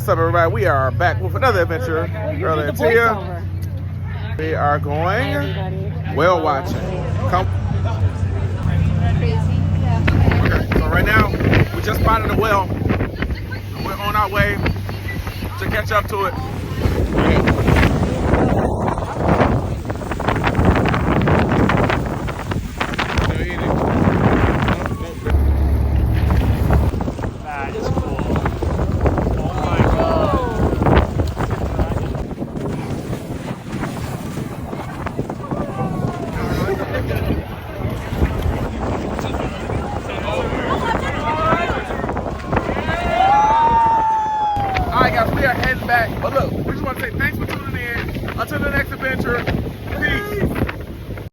what's up, everybody? We are back with another adventure. Early and Tia. We are going whale watching. Come. Okay, so right now, we just spotted a whale. We're on our way to catch up to it.